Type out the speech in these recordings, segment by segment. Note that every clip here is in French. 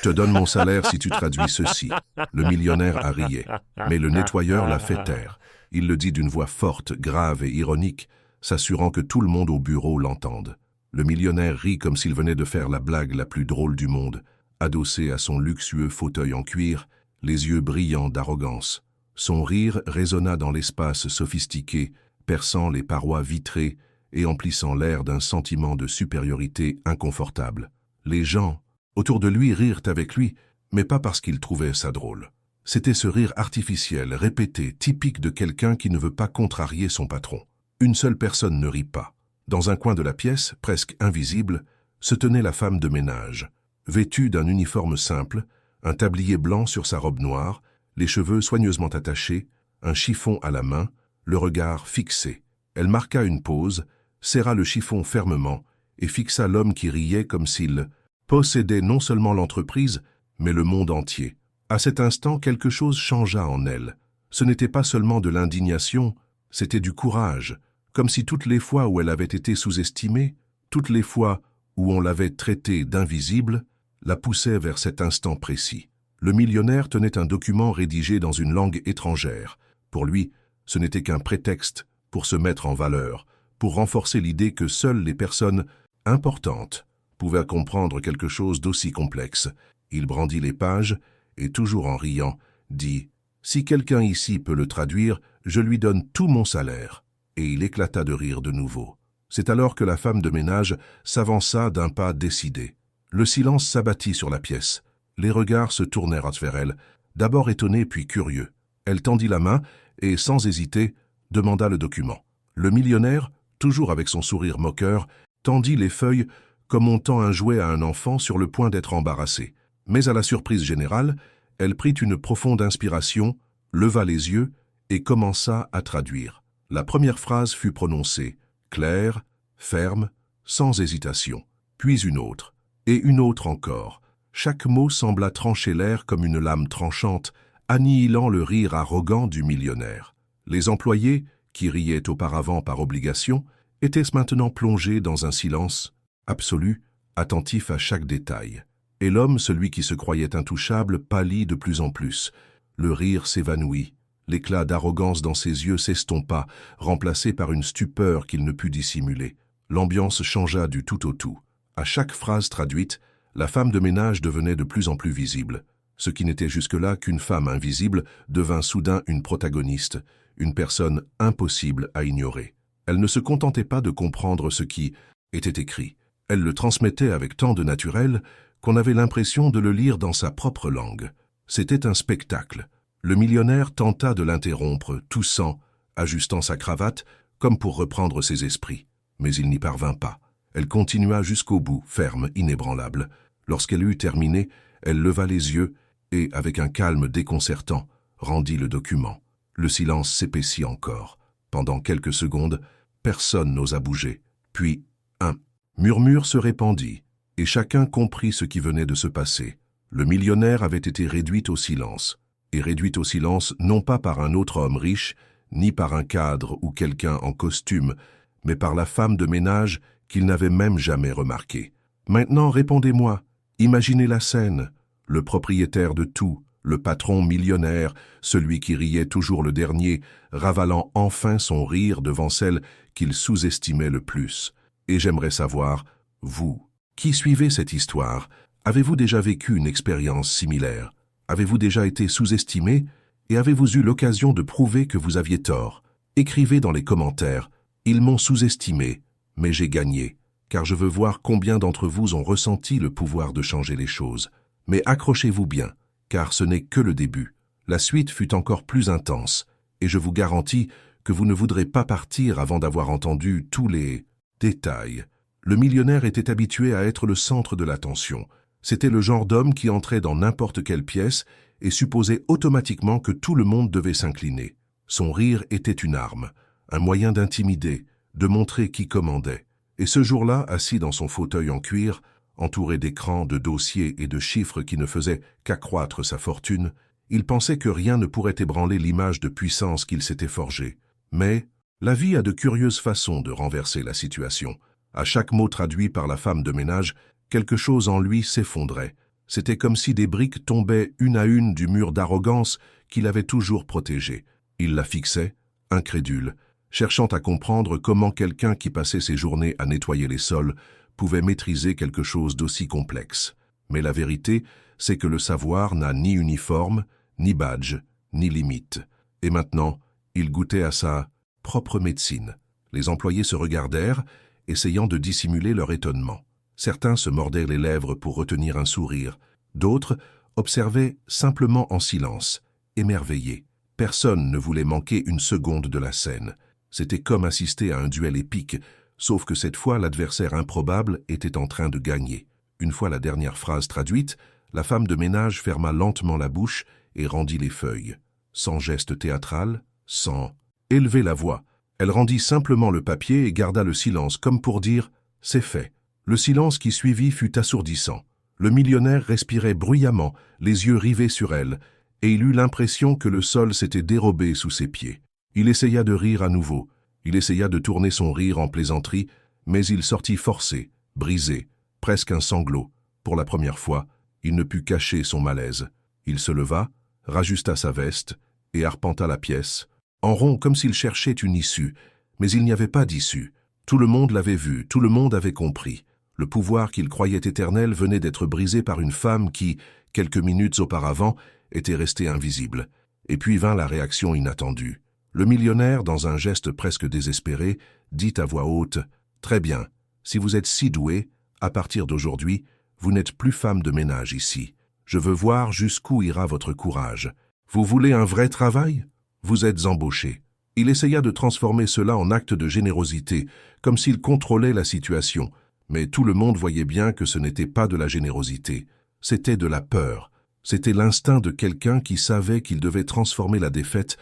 Je te donne mon salaire si tu traduis ceci. Le millionnaire a rié, mais le nettoyeur l'a fait taire. Il le dit d'une voix forte, grave et ironique, s'assurant que tout le monde au bureau l'entende. Le millionnaire rit comme s'il venait de faire la blague la plus drôle du monde, adossé à son luxueux fauteuil en cuir, les yeux brillants d'arrogance. Son rire résonna dans l'espace sophistiqué, perçant les parois vitrées et emplissant l'air d'un sentiment de supériorité inconfortable. Les gens autour de lui rirent avec lui, mais pas parce qu'ils trouvaient ça drôle. C'était ce rire artificiel, répété, typique de quelqu'un qui ne veut pas contrarier son patron. Une seule personne ne rit pas. Dans un coin de la pièce, presque invisible, se tenait la femme de ménage. Vêtue d'un uniforme simple, un tablier blanc sur sa robe noire, les cheveux soigneusement attachés, un chiffon à la main, le regard fixé. Elle marqua une pause, serra le chiffon fermement et fixa l'homme qui riait comme s'il possédait non seulement l'entreprise, mais le monde entier. À cet instant, quelque chose changea en elle. Ce n'était pas seulement de l'indignation, c'était du courage, comme si toutes les fois où elle avait été sous-estimée, toutes les fois où on l'avait traitée d'invisible, la poussaient vers cet instant précis. Le millionnaire tenait un document rédigé dans une langue étrangère. Pour lui, ce n'était qu'un prétexte pour se mettre en valeur, pour renforcer l'idée que seules les personnes importantes pouvaient comprendre quelque chose d'aussi complexe. Il brandit les pages et, toujours en riant, dit « Si quelqu'un ici peut le traduire, je lui donne tout mon salaire. » Et il éclata de rire de nouveau. C'est alors que la femme de ménage s'avança d'un pas décidé. Le silence s'abattit sur la pièce. Les regards se tournèrent vers elle, d'abord étonnés puis curieux. Elle tendit la main et, sans hésiter, demanda le document. Le millionnaire, toujours avec son sourire moqueur, tendit les feuilles comme on tend un jouet à un enfant sur le point d'être embarrassé. Mais à la surprise générale, elle prit une profonde inspiration, leva les yeux et commença à traduire. La première phrase fut prononcée, claire, ferme, sans hésitation. Puis une autre, et une autre encore. Chaque mot sembla trancher l'air comme une lame tranchante, annihilant le rire arrogant du millionnaire. Les employés, qui riaient auparavant par obligation, étaient maintenant plongés dans un silence absolu, attentif à chaque détail. Et l'homme, celui qui se croyait intouchable, pâlit de plus en plus. Le rire s'évanouit. L'éclat d'arrogance dans ses yeux s'estompa, remplacé par une stupeur qu'il ne put dissimuler. L'ambiance changea du tout au tout. À chaque phrase traduite, la femme de ménage devenait de plus en plus visible. Ce qui n'était jusque-là qu'une femme invisible devint soudain une protagoniste, une personne impossible à ignorer. Elle ne se contentait pas de comprendre ce qui était écrit. Elle le transmettait avec tant de naturel qu'on avait l'impression de le lire dans sa propre langue. C'était un spectacle. Le millionnaire tenta de l'interrompre, toussant, ajustant sa cravate, comme pour reprendre ses esprits. Mais il n'y parvint pas. Elle continua jusqu'au bout, ferme, inébranlable. Lorsqu'elle eut terminé, elle leva les yeux et, avec un calme déconcertant, rendit le document. Le silence s'épaissit encore. Pendant quelques secondes, personne n'osa bouger. Puis, un murmure se répandit, et chacun comprit ce qui venait de se passer. Le millionnaire avait été réduit au silence. Et réduite au silence non pas par un autre homme riche, ni par un cadre ou quelqu'un en costume, mais par la femme de ménage qu'il n'avait même jamais remarquée. Maintenant, répondez-moi, imaginez la scène. Le propriétaire de tout, le patron millionnaire, celui qui riait toujours le dernier, ravalant enfin son rire devant celle qu'il sous-estimait le plus. Et j'aimerais savoir, vous, qui suivez cette histoire, avez-vous déjà vécu une expérience similaire ? Avez-vous déjà été sous-estimé et avez-vous eu l'occasion de prouver que vous aviez tort? Écrivez dans les commentaires « Ils m'ont sous-estimé, mais j'ai gagné », car je veux voir combien d'entre vous ont ressenti le pouvoir de changer les choses. Mais accrochez-vous bien, car ce n'est que le début. La suite fut encore plus intense, et je vous garantis que vous ne voudrez pas partir avant d'avoir entendu tous les détails. Le millionnaire était habitué à être le centre de l'attention. C'était le genre d'homme qui entrait dans n'importe quelle pièce et supposait automatiquement que tout le monde devait s'incliner. Son rire était une arme, un moyen d'intimider, de montrer qui commandait. Et ce jour-là, assis dans son fauteuil en cuir, entouré d'écrans, de dossiers et de chiffres qui ne faisaient qu'accroître sa fortune, il pensait que rien ne pourrait ébranler l'image de puissance qu'il s'était forgée. Mais la vie a de curieuses façons de renverser la situation. À chaque mot traduit par la femme de ménage, quelque chose en lui s'effondrait. C'était comme si des briques tombaient une à une du mur d'arrogance qu'il avait toujours protégé. Il la fixait, incrédule, cherchant à comprendre comment quelqu'un qui passait ses journées à nettoyer les sols pouvait maîtriser quelque chose d'aussi complexe. Mais la vérité, c'est que le savoir n'a ni uniforme, ni badge, ni limite. Et maintenant, il goûtait à sa propre médecine. Les employés se regardèrent, essayant de dissimuler leur étonnement. Certains se mordaient les lèvres pour retenir un sourire. D'autres observaient simplement en silence, émerveillés. Personne ne voulait manquer une seconde de la scène. C'était comme assister à un duel épique, sauf que cette fois l'adversaire improbable était en train de gagner. Une fois la dernière phrase traduite, la femme de ménage ferma lentement la bouche et rendit les feuilles. Sans geste théâtral, sans élever la voix. Elle rendit simplement le papier et garda le silence, comme pour dire « c'est fait ». Le silence qui suivit fut assourdissant. Le millionnaire respirait bruyamment, les yeux rivés sur elle, et il eut l'impression que le sol s'était dérobé sous ses pieds. Il essaya de rire à nouveau. Il essaya de tourner son rire en plaisanterie, mais il sortit forcé, brisé, presque un sanglot. Pour la première fois, il ne put cacher son malaise. Il se leva, rajusta sa veste et arpenta la pièce, en rond comme s'il cherchait une issue, mais il n'y avait pas d'issue. Tout le monde l'avait vu, tout le monde avait compris. Le pouvoir qu'il croyait éternel venait d'être brisé par une femme qui, quelques minutes auparavant, était restée invisible. Et puis vint la réaction inattendue. Le millionnaire, dans un geste presque désespéré, dit à voix haute « Très bien, si vous êtes si doué, à partir d'aujourd'hui, vous n'êtes plus femme de ménage ici. Je veux voir jusqu'où ira votre courage. Vous voulez un vrai travail? Vous êtes embauché. » Il essaya de transformer cela en acte de générosité, comme s'il contrôlait la situation. Mais tout le monde voyait bien que ce n'était pas de la générosité. C'était de la peur. C'était l'instinct de quelqu'un qui savait qu'il devait transformer la défaite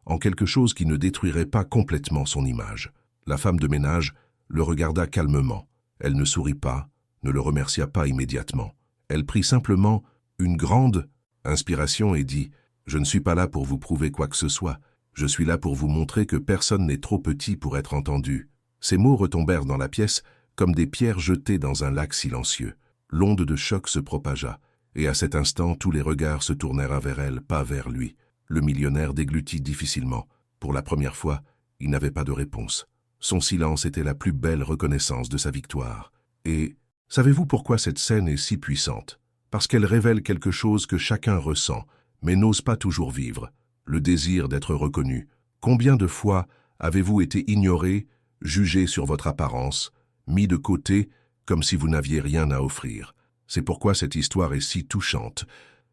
en quelque chose qui ne détruirait pas complètement son image. La femme de ménage le regarda calmement. Elle ne sourit pas, ne le remercia pas immédiatement. Elle prit simplement une grande inspiration et dit « Je ne suis pas là pour vous prouver quoi que ce soit. Je suis là pour vous montrer que personne n'est trop petit pour être entendu. » Ces mots retombèrent dans la pièce comme des pierres jetées dans un lac silencieux. L'onde de choc se propagea, et à cet instant, tous les regards se tournèrent vers elle, pas vers lui. Le millionnaire déglutit difficilement. Pour la première fois, il n'avait pas de réponse. Son silence était la plus belle reconnaissance de sa victoire. Et savez-vous pourquoi cette scène est si puissante? Parce qu'elle révèle quelque chose que chacun ressent, mais n'ose pas toujours vivre. Le désir d'être reconnu. Combien de fois avez-vous été ignoré, jugé sur votre apparence, mis de côté comme si vous n'aviez rien à offrir? C'est pourquoi cette histoire est si touchante,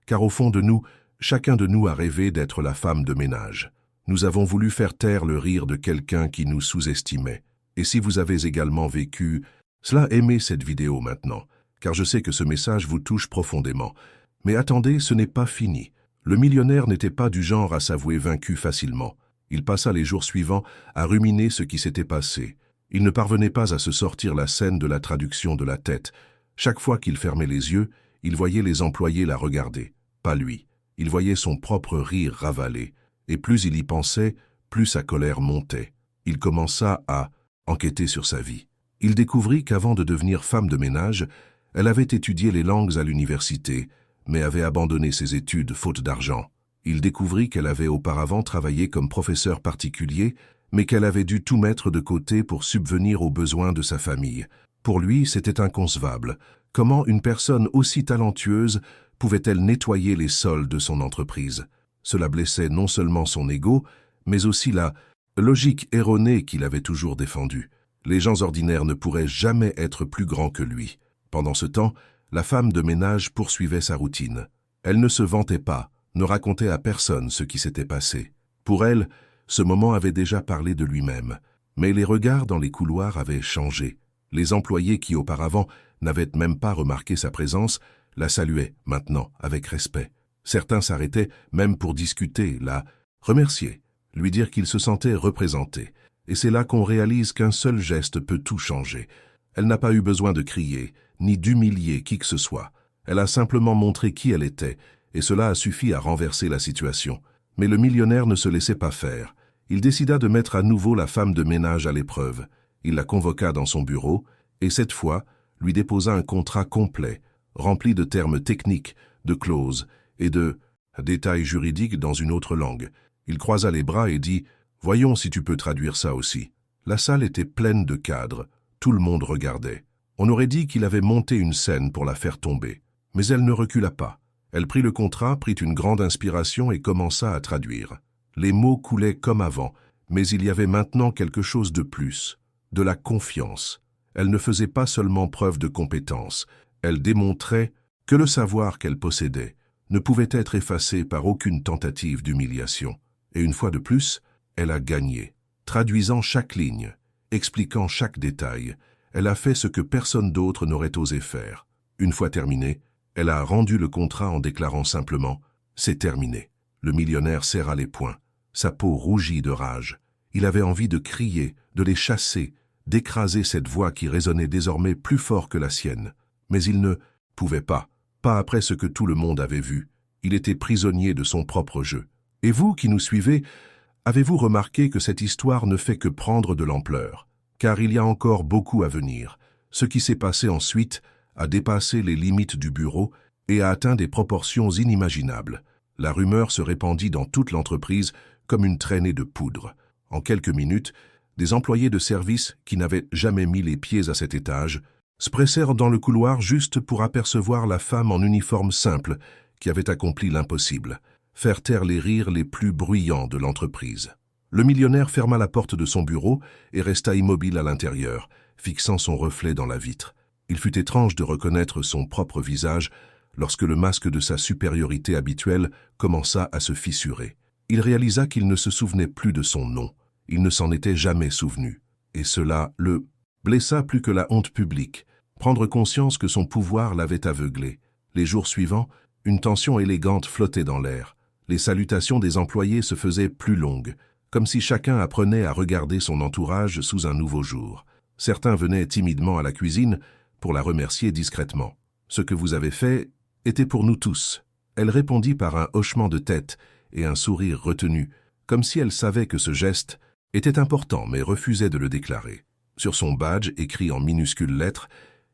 car au fond de nous, chacun de nous a rêvé d'être la femme de ménage. Nous avons voulu faire taire le rire de quelqu'un qui nous sous-estimait. Et si vous avez également vécu cela, aimez cette vidéo maintenant, car je sais que ce message vous touche profondément. Mais attendez, ce n'est pas fini. Le millionnaire n'était pas du genre à s'avouer vaincu facilement. Il passa les jours suivants à ruminer ce qui s'était passé. Il ne parvenait pas à se sortir la scène de la traduction de la tête. Chaque fois qu'il fermait les yeux, il voyait les employés la regarder. Pas lui. Il voyait son propre rire ravaler. Et plus il y pensait, plus sa colère montait. Il commença à enquêter sur sa vie. Il découvrit qu'avant de devenir femme de ménage, elle avait étudié les langues à l'université, mais avait abandonné ses études faute d'argent. Il découvrit qu'elle avait auparavant travaillé comme professeur particulier, mais qu'elle avait dû tout mettre de côté pour subvenir aux besoins de sa famille. Pour lui, c'était inconcevable. Comment une personne aussi talentueuse pouvait-elle nettoyer les sols de son entreprise? Cela blessait non seulement son ego, mais aussi la logique erronée qu'il avait toujours défendue. Les gens ordinaires ne pourraient jamais être plus grands que lui. Pendant ce temps, la femme de ménage poursuivait sa routine. Elle ne se vantait pas, ne racontait à personne ce qui s'était passé. Pour elle, ce moment avait déjà parlé de lui-même. Mais les regards dans les couloirs avaient changé. Les employés qui auparavant n'avaient même pas remarqué sa présence la saluaient maintenant avec respect. Certains s'arrêtaient même pour discuter, la remercier, lui dire qu'il se sentait représenté. Et c'est là qu'on réalise qu'un seul geste peut tout changer. Elle n'a pas eu besoin de crier, ni d'humilier qui que ce soit. Elle a simplement montré qui elle était, et cela a suffi à renverser la situation. Mais le millionnaire ne se laissait pas faire. Il décida de mettre à nouveau la femme de ménage à l'épreuve. Il la convoqua dans son bureau, et cette fois, lui déposa un contrat complet, rempli de termes techniques, de clauses et de détails juridiques dans une autre langue. Il croisa les bras et dit « Voyons si tu peux traduire ça aussi ». La salle était pleine de cadres, tout le monde regardait. On aurait dit qu'il avait monté une scène pour la faire tomber. Mais elle ne recula pas. Elle prit le contrat, prit une grande inspiration et commença à traduire. Les mots coulaient comme avant, mais il y avait maintenant quelque chose de plus, de la confiance. Elle ne faisait pas seulement preuve de compétence, elle démontrait que le savoir qu'elle possédait ne pouvait être effacé par aucune tentative d'humiliation. Et une fois de plus, elle a gagné. Traduisant chaque ligne, expliquant chaque détail, elle a fait ce que personne d'autre n'aurait osé faire. Une fois terminé, elle a rendu le contrat en déclarant simplement « C'est terminé ». Le millionnaire serra les poings. Sa peau rougit de rage. Il avait envie de crier, de les chasser, d'écraser cette voix qui résonnait désormais plus fort que la sienne. Mais il ne pouvait pas après ce que tout le monde avait vu. Il était prisonnier de son propre jeu. Et vous qui nous suivez, avez-vous remarqué que cette histoire ne fait que prendre de l'ampleur? Car il y a encore beaucoup à venir. Ce qui s'est passé ensuite a dépassé les limites du bureau et a atteint des proportions inimaginables. La rumeur se répandit dans toute l'entreprise comme une traînée de poudre. En quelques minutes, des employés de service qui n'avaient jamais mis les pieds à cet étage se pressèrent dans le couloir juste pour apercevoir la femme en uniforme simple qui avait accompli l'impossible, faire taire les rires les plus bruyants de l'entreprise. Le millionnaire ferma la porte de son bureau et resta immobile à l'intérieur, fixant son reflet dans la vitre. Il fut étrange de reconnaître son propre visage lorsque le masque de sa supériorité habituelle commença à se fissurer. Il réalisa qu'il ne se souvenait plus de son nom. Il ne s'en était jamais souvenu. Et cela le blessa plus que la honte publique, prendre conscience que son pouvoir l'avait aveuglé. Les jours suivants, une tension élégante flottait dans l'air. Les salutations des employés se faisaient plus longues, comme si chacun apprenait à regarder son entourage sous un nouveau jour. Certains venaient timidement à la cuisine pour la remercier discrètement. « Ce que vous avez fait était pour nous tous. » Elle répondit par un hochement de tête et un sourire retenu, comme si elle savait que ce geste était important mais refusait de le déclarer. Sur son badge, écrit en minuscules lettres,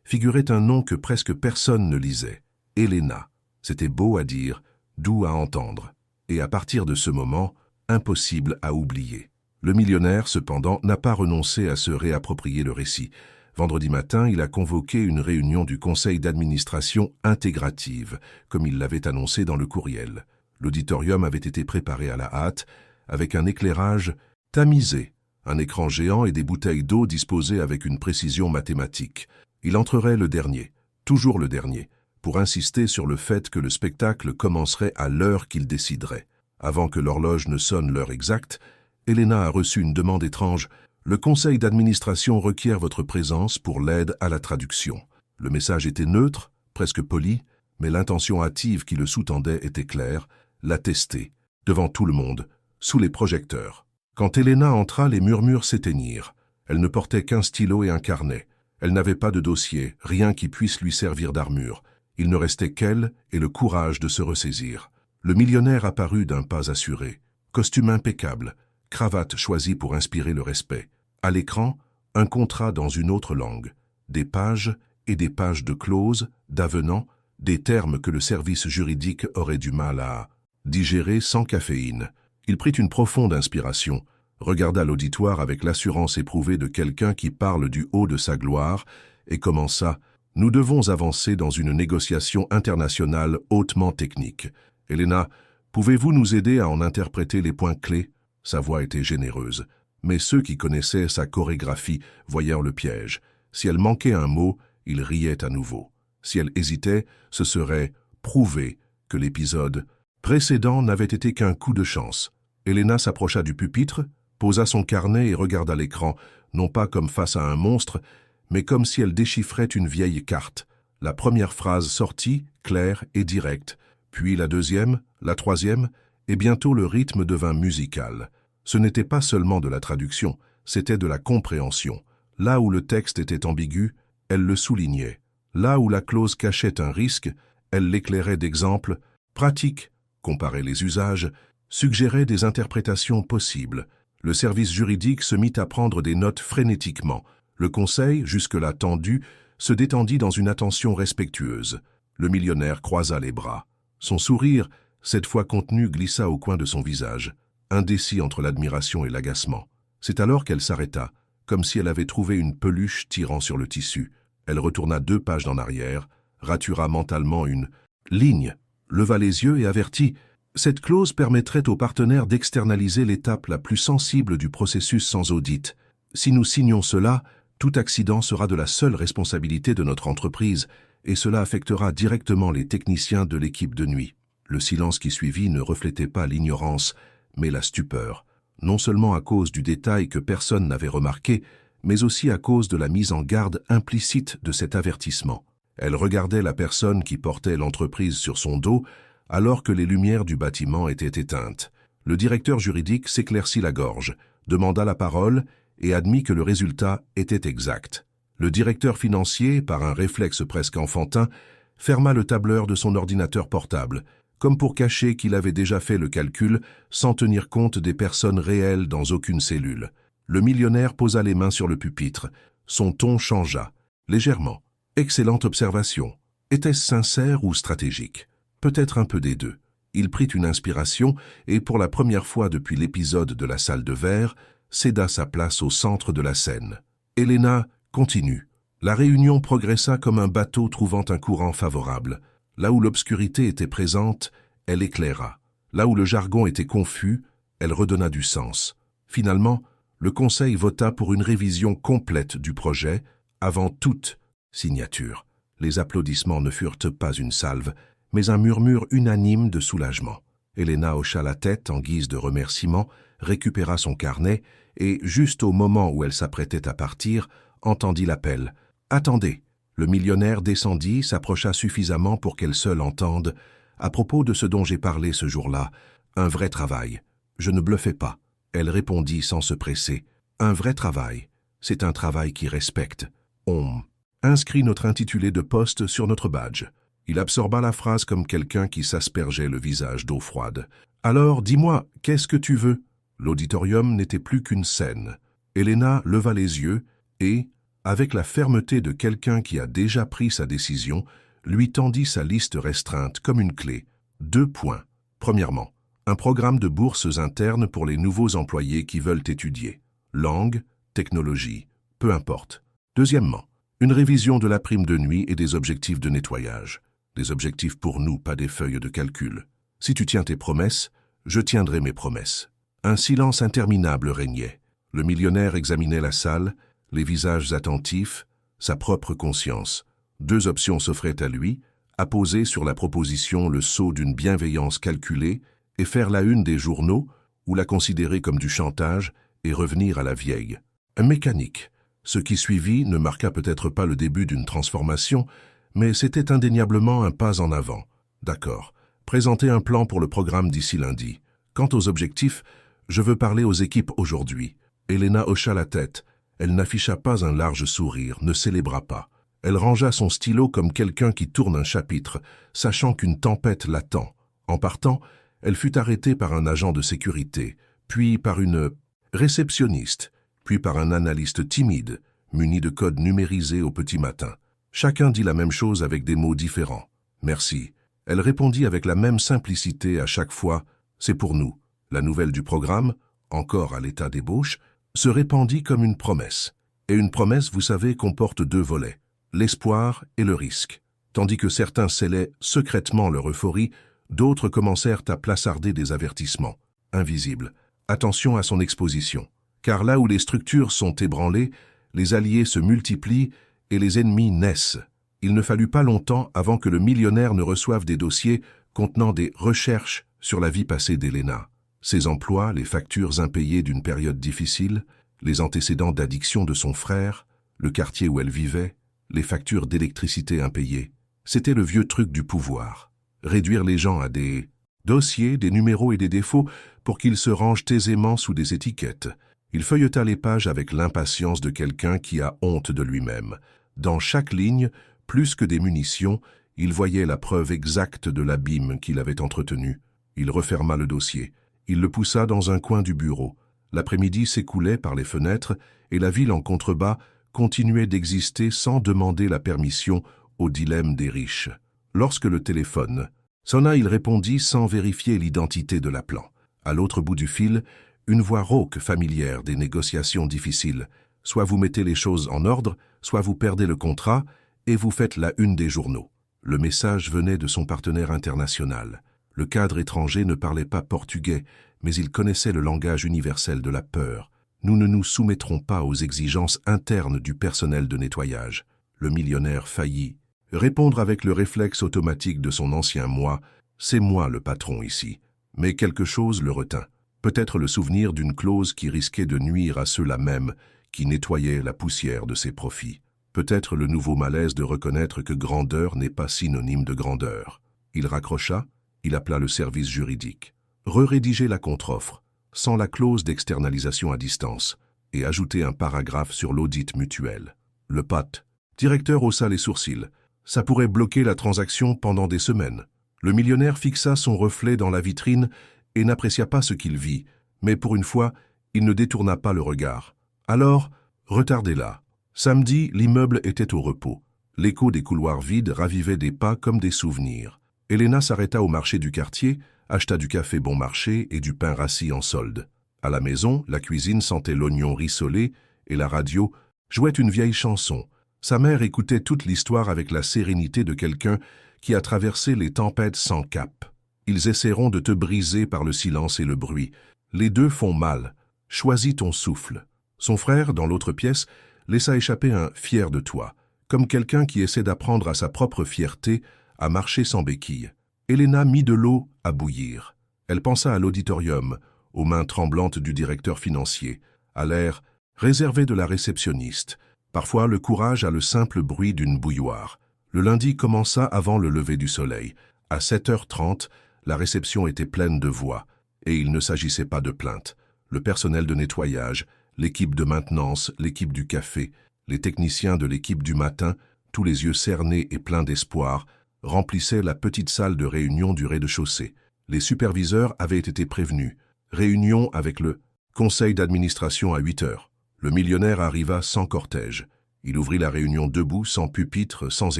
figurait un nom que presque personne ne lisait. Elena. C'était beau à dire, doux à entendre. Et à partir de ce moment, impossible à oublier. Le millionnaire, cependant, n'a pas renoncé à se réapproprier le récit. Vendredi matin, il a convoqué une réunion du conseil d'administration intégrative, comme il l'avait annoncé dans le courriel. L'auditorium avait été préparé à la hâte, avec un éclairage tamisé, un écran géant et des bouteilles d'eau disposées avec une précision mathématique. Il entrerait le dernier, toujours le dernier, pour insister sur le fait que le spectacle commencerait à l'heure qu'il déciderait. Avant que l'horloge ne sonne l'heure exacte, Elena a reçu une demande étrange. « Le conseil d'administration requiert votre présence pour l'aide à la traduction. » Le message était neutre, presque poli, mais l'intention hâtive qui le sous-tendait était claire, l'attester, devant tout le monde, sous les projecteurs. Quand Elena entra, les murmures s'éteignirent. Elle ne portait qu'un stylo et un carnet. Elle n'avait pas de dossier, rien qui puisse lui servir d'armure. Il ne restait qu'elle et le courage de se ressaisir. Le millionnaire apparut d'un pas assuré. Costume impeccable, cravate choisie pour inspirer le respect. À l'écran, un contrat dans une autre langue. Des pages et des pages de clauses, d'avenants, des termes que le service juridique aurait du mal à digérer sans caféine. Il prit une profonde inspiration, regarda l'auditoire avec l'assurance éprouvée de quelqu'un qui parle du haut de sa gloire et commença « Nous devons avancer dans une négociation internationale hautement technique. Elena, pouvez-vous nous aider à en interpréter les points clés ?» Sa voix était généreuse, mais ceux qui connaissaient sa chorégraphie voyèrent le piège. Si elle manquait un mot, il riait à nouveau. Si elle hésitait, ce serait prouver que l'épisode précédent n'avait été qu'un coup de chance. Elena s'approcha du pupitre, posa son carnet et regarda l'écran, non pas comme face à un monstre, mais comme si elle déchiffrait une vieille carte. La première phrase sortit, claire et directe, puis la deuxième, la troisième, et bientôt le rythme devint musical. Ce n'était pas seulement de la traduction, c'était de la compréhension. Là où le texte était ambigu, elle le soulignait. Là où la clause cachait un risque, elle l'éclairait d'exemples pratiques, comparait les usages, suggérait des interprétations possibles. Le service juridique se mit à prendre des notes frénétiquement. Le conseil, jusque-là tendu, se détendit dans une attention respectueuse. Le millionnaire croisa les bras. Son sourire, cette fois contenu, glissa au coin de son visage, indécis entre l'admiration et l'agacement. C'est alors qu'elle s'arrêta, comme si elle avait trouvé une peluche tirant sur le tissu. Elle retourna 2 pages en arrière, ratura mentalement une ligne, leva les yeux et avertit. Cette clause permettrait aux partenaires d'externaliser l'étape la plus sensible du processus sans audit. Si nous signons cela, tout accident sera de la seule responsabilité de notre entreprise et cela affectera directement les techniciens de l'équipe de nuit. Le silence qui suivit ne reflétait pas l'ignorance, mais la stupeur, non seulement à cause du détail que personne n'avait remarqué, mais aussi à cause de la mise en garde implicite de cet avertissement. Elle regardait la personne qui portait l'entreprise sur son dos, alors que les lumières du bâtiment étaient éteintes. Le directeur juridique s'éclaircit la gorge, demanda la parole et admit que le résultat était exact. Le directeur financier, par un réflexe presque enfantin, ferma le tableur de son ordinateur portable, comme pour cacher qu'il avait déjà fait le calcul sans tenir compte des personnes réelles dans aucune cellule. Le millionnaire posa les mains sur le pupitre. Son ton changea, légèrement. Excellente observation. Était-ce sincère ou stratégique? Peut-être un peu des deux. Il prit une inspiration et, pour la première fois depuis l'épisode de la salle de verre, céda sa place au centre de la scène. Elena continue. La réunion progressa comme un bateau trouvant un courant favorable. Là où l'obscurité était présente, elle éclaira. Là où le jargon était confus, elle redonna du sens. Finalement, le conseil vota pour une révision complète du projet, avant toute signature. Les applaudissements ne furent pas une salve, mais un murmure unanime de soulagement. Elena hocha la tête en guise de remerciement, récupéra son carnet et, juste au moment où elle s'apprêtait à partir, entendit l'appel. « Attendez !» Le millionnaire descendit, s'approcha suffisamment pour qu'elle seule entende. « À propos de ce dont j'ai parlé ce jour-là, un vrai travail. Je ne bluffais pas. » Elle répondit sans se presser. « Un vrai travail. C'est un travail qui respecte. On inscrit notre intitulé de poste sur notre badge. » Il absorba la phrase comme quelqu'un qui s'aspergeait le visage d'eau froide. « Alors, dis-moi, qu'est-ce que tu veux ?» L'auditorium n'était plus qu'une scène. Elena leva les yeux et, avec la fermeté de quelqu'un qui a déjà pris sa décision, lui tendit sa liste restreinte comme une clé. 2 points. Premièrement, un programme de bourses internes pour les nouveaux employés qui veulent étudier. Langue, technologie, peu importe. Deuxièmement, une révision de la prime de nuit et des objectifs de nettoyage. Des objectifs pour nous, pas des feuilles de calcul. Si tu tiens tes promesses, je tiendrai mes promesses. Un silence interminable régnait. Le millionnaire examinait la salle, les visages attentifs, sa propre conscience. 2 options s'offraient à lui, apposer sur la proposition le sceau d'une bienveillance calculée et faire la une des journaux, ou la considérer comme du chantage et revenir à la vieille. Un mécanique. Ce qui suivit ne marqua peut-être pas le début d'une transformation, mais c'était indéniablement un pas en avant. D'accord. Présenter un plan pour le programme d'ici lundi. Quant aux objectifs, je veux parler aux équipes aujourd'hui. Elena hocha la tête. Elle n'afficha pas un large sourire, ne célébra pas. Elle rangea son stylo comme quelqu'un qui tourne un chapitre, sachant qu'une tempête l'attend. En partant, elle fut arrêtée par un agent de sécurité, puis par une réceptionniste, puis par un analyste timide, muni de codes numérisés au petit matin. Chacun dit la même chose avec des mots différents. « Merci ». Elle répondit avec la même simplicité à chaque fois. « C'est pour nous ». La nouvelle du programme, encore à l'état d'ébauche, se répandit comme une promesse. Et une promesse, vous savez, comporte 2 volets, l'espoir et le risque. Tandis que certains scellaient secrètement leur euphorie, d'autres commencèrent à plaçarder des avertissements, invisibles. Attention à son exposition, car là où les structures sont ébranlées, les alliés se multiplient et les ennemis naissent. Il ne fallut pas longtemps avant que le millionnaire ne reçoive des dossiers contenant des recherches sur la vie passée d'Elena. Ses emplois, les factures impayées d'une période difficile, les antécédents d'addiction de son frère, le quartier où elle vivait, les factures d'électricité impayées. C'était le vieux truc du pouvoir. Réduire les gens à des dossiers, des numéros et des défauts pour qu'ils se rangent aisément sous des étiquettes. Il feuilleta les pages avec l'impatience de quelqu'un qui a honte de lui-même. Dans chaque ligne, plus que des munitions, il voyait la preuve exacte de l'abîme qu'il avait entretenu. Il referma le dossier. Il le poussa dans un coin du bureau. L'après-midi s'écoulait par les fenêtres et la ville en contrebas continuait d'exister sans demander la permission au dilemme des riches. Lorsque le téléphone sonna, il répondit sans vérifier l'identité de l'appelant. À l'autre bout du fil, une voix rauque familière des négociations difficiles. Soit vous mettez les choses en ordre, soit vous perdez le contrat et vous faites la une des journaux. Le message venait de son partenaire international. Le cadre étranger ne parlait pas portugais, mais il connaissait le langage universel de la peur. Nous ne nous soumettrons pas aux exigences internes du personnel de nettoyage. Le millionnaire faillit répondre avec le réflexe automatique de son ancien moi. C'est moi le patron ici. Mais quelque chose le retint. Peut-être le souvenir d'une clause qui risquait de nuire à ceux-là même qui nettoyaient la poussière de ses profits. Peut-être le nouveau malaise de reconnaître que grandeur n'est pas synonyme de grandeur. Il raccrocha, il appela le service juridique. Rédiger la contre-offre, sans la clause d'externalisation à distance, et ajouter un paragraphe sur l'audit mutuel. Le PAT. Directeur haussa les sourcils. Ça pourrait bloquer la transaction pendant des semaines. Le millionnaire fixa son reflet dans la vitrine et n'apprécia pas ce qu'il vit, mais pour une fois, il ne détourna pas le regard. Alors, retardez-la. Samedi, l'immeuble était au repos. L'écho des couloirs vides ravivait des pas comme des souvenirs. Elena s'arrêta au marché du quartier, acheta du café bon marché et du pain rassis en solde. À la maison, la cuisine sentait l'oignon rissolé et la radio jouait une vieille chanson. Sa mère écoutait toute l'histoire avec la sérénité de quelqu'un qui a traversé les tempêtes sans cap. Ils essaieront de te briser par le silence et le bruit. Les deux font mal. Choisis ton souffle. Son frère, dans l'autre pièce, laissa échapper un « fier de toi », comme quelqu'un qui essaie d'apprendre à sa propre fierté à marcher sans béquille. Elena mit de l'eau à bouillir. Elle pensa à l'auditorium, aux mains tremblantes du directeur financier, à l'air réservé de la réceptionniste. Parfois, le courage a le simple bruit d'une bouilloire. Le lundi commença avant le lever du soleil. À 7h30, la réception était pleine de voix, et il ne s'agissait pas de plaintes. Le personnel de nettoyage, l'équipe de maintenance, l'équipe du café, les techniciens de l'équipe du matin, tous les yeux cernés et pleins d'espoir, remplissaient la petite salle de réunion du rez-de-chaussée. Les superviseurs avaient été prévenus. Réunion avec le conseil d'administration à 8h. Le millionnaire arriva sans cortège. Il ouvrit la réunion debout, sans pupitre, sans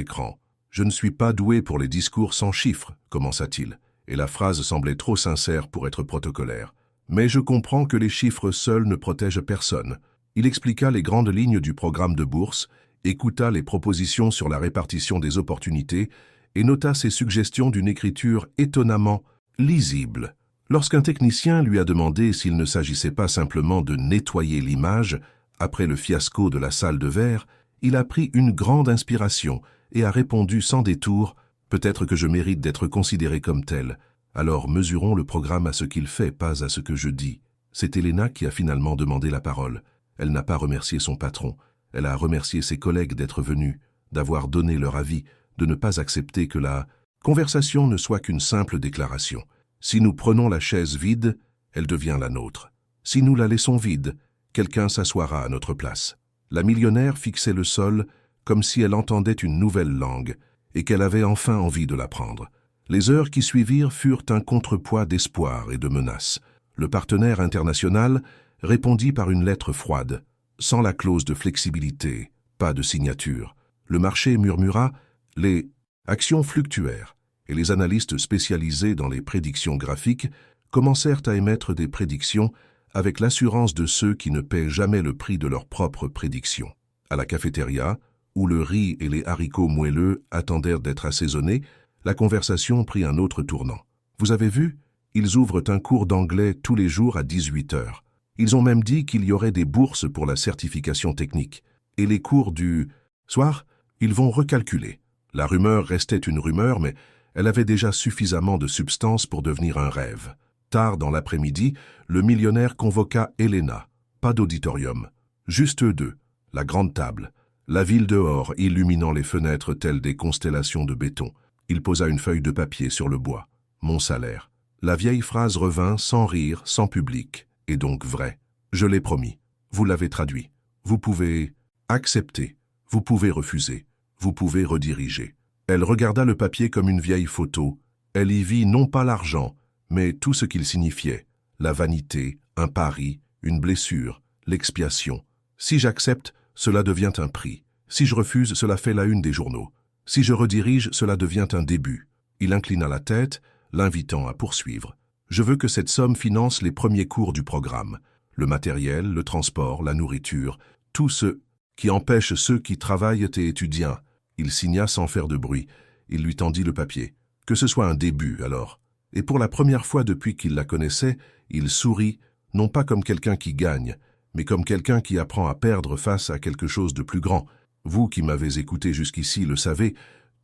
écran. « Je ne suis pas doué pour les discours sans chiffres », commença-t-il, et la phrase semblait trop sincère pour être protocolaire. « Mais je comprends que les chiffres seuls ne protègent personne. » Il expliqua les grandes lignes du programme de bourse, écouta les propositions sur la répartition des opportunités et nota ses suggestions d'une écriture étonnamment lisible. Lorsqu'un technicien lui a demandé s'il ne s'agissait pas simplement de nettoyer l'image, après le fiasco de la salle de verre, il a pris une grande inspiration et a répondu sans détour « Peut-être que je mérite d'être considéré comme tel. Alors mesurons le programme à ce qu'il fait, pas à ce que je dis. » C'est Elena qui a finalement demandé la parole. Elle n'a pas remercié son patron. Elle a remercié ses collègues d'être venus, d'avoir donné leur avis, de ne pas accepter que la conversation ne soit qu'une simple déclaration. Si nous prenons la chaise vide, elle devient la nôtre. Si nous la laissons vide, quelqu'un s'assoira à notre place. La millionnaire fixait le sol comme si elle entendait une nouvelle langue et qu'elle avait enfin envie de l'apprendre. Les heures qui suivirent furent un contrepoids d'espoir et de menaces. Le partenaire international répondit par une lettre froide, sans la clause de flexibilité, pas de signature. Le marché murmura, les actions fluctuèrent, et les analystes spécialisés dans les prédictions graphiques commencèrent à émettre des prédictions avec l'assurance de ceux qui ne paient jamais le prix de leurs propres prédictions. À la cafétéria, où le riz et les haricots moelleux attendèrent d'être assaisonnés, la conversation prit un autre tournant. « Vous avez vu? Ils ouvrent un cours d'anglais tous les jours à 18h. Ils ont même dit qu'il y aurait des bourses pour la certification technique. Et les cours du soir, ils vont recalculer. » La rumeur restait une rumeur, mais elle avait déjà suffisamment de substance pour devenir un rêve. Tard dans l'après-midi, le millionnaire convoqua Elena. Pas d'auditorium. Juste eux deux. La grande table. La ville dehors, illuminant les fenêtres telles des constellations de béton. Il posa une feuille de papier sur le bois. Mon salaire. La vieille phrase revint sans rire, sans public, et donc vrai. Je l'ai promis. Vous l'avez traduit. Vous pouvez accepter. Vous pouvez refuser. Vous pouvez rediriger. Elle regarda le papier comme une vieille photo. Elle y vit non pas l'argent, mais tout ce qu'il signifiait. La vanité, un pari, une blessure, l'expiation. Si j'accepte, cela devient un prix. Si je refuse, cela fait la une des journaux. Si je redirige, cela devient un début. Il inclina la tête, l'invitant à poursuivre. Je veux que cette somme finance les premiers cours du programme. Le matériel, le transport, la nourriture, tout ce qui empêche ceux qui travaillent et étudient. Il signa sans faire de bruit. Il lui tendit le papier. Que ce soit un début, alors. Et pour la première fois depuis qu'il la connaissait, il sourit, non pas comme quelqu'un qui gagne, mais comme quelqu'un qui apprend à perdre face à quelque chose de plus grand. Vous qui m'avez écouté jusqu'ici le savez,